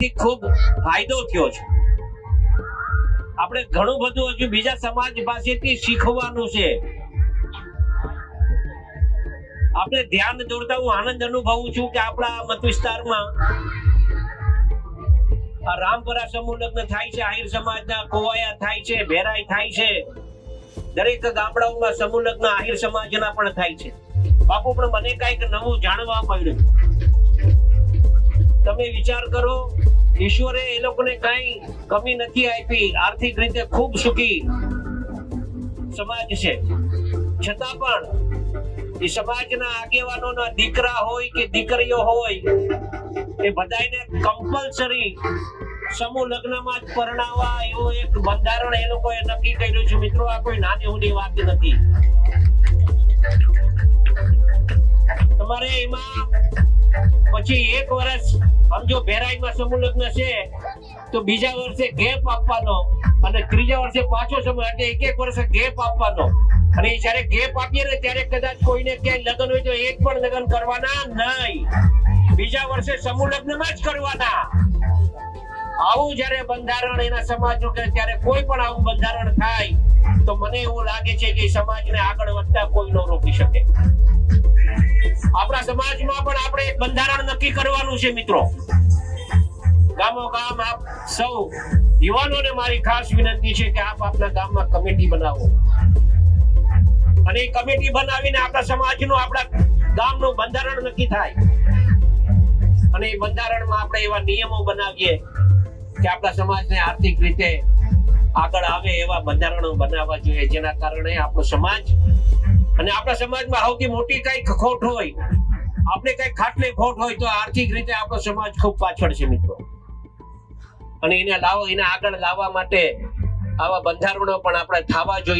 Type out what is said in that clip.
ખૂબ ફાયદો થયો છે। આપણે ઘણું બધું હજુ બીજા સમાજ પાસેથી શીખવાનું છે। આપણે ધ્યાન દોરતા હું આનંદ અનુભવું છું કે આપણા મત વિસ્તારમાં આ રામપરા સમૂહ લગ્ન થાય છે, આહિર સમાજના કોવાયા થાય છે, ભેરાઈ થાય છે, દરેક ગામડાઓમાં સમૂહ લગ્ન આહિર સમાજના પણ થાય છે। બાપુ પણ મને કઈક નવું જાણવા મળ્યું। તમે વિચાર કરો, ઈશ્વરે એ લોકોને કઈ કમી નથી આપી, આર્થિક રીતે ખૂબ સુખી સમાજ છે, છતાં પણ એ સમાજના આગેવાનોના દીકરા હોય કે દીકરીઓ હોય એ બધાને કમ્પલસરી સમૂહ લગ્નમાં જ પરણાવવા એવું એક બંધારણ એ લોકોએ નક્કી કર્યું છે। મિત્રો, આ કોઈ નાની ઊંડી વાત નથી। તમારે એમાં પછી એક વર્ષ સમજો ભેરાઈમાં સમૂહ લગ્ન છે તો બીજા વર્ષે ગેપ આપવાનો અને ત્રીજા વર્ષે પાછો સમૂહ, એટલે એક વર્ષે ગેપ આપવાનો। અને જયારે ગેપ આપીએ ને ત્યારે કદાચ કોઈને ક્યાંય લગ્ન હોય તો એક પણ લગ્ન કરવાના નહીં, બીજા વર્ષે સમૂહ લગ્નમાં જ કરવાના। આવું જયારે બંધારણ એના સમાજનું કરે ત્યારે કોઈ પણ આવું બંધારણ થાય તો મને એવું લાગે છે કે સમાજને આગળ વધતા કોઈ ન રોકી શકે। આપણા સમાજમાં પણ આપણે એક બંધારણ નક્કી કરવાનું છે। મિત્રો, ગામો ગામ આપ સૌ યુવાનોને મારી ખાસ વિનંતી છે કે આપ આપના ગામમાં કમિટી બનાવો અને એ કમિટી બનાવીને આપણા સમાજનું, આપણા ગામનું બંધારણ નક્કી થાય અને એ બંધારણમાં આપણે એવા નિયમો બનાવીએ કે આપણા સમાજને આર્થિક રીતે આગળ આવે એવા બંધારણો બનાવવા જોઈએ, જેના કારણે આપણો સમાજ અને આપણા સમાજમાં સૌથી મોટી કઈ ખોટ હોય, આપણે કઈ ખાટલે ખોટ હોય તો આર્થિક રીતે આપણો સમાજ ખૂબ પાછળ છે। મિત્રો, અને એને આગળ લાવવા માટે આવા બંધારણો પણ આપણે થવા જોઈએ।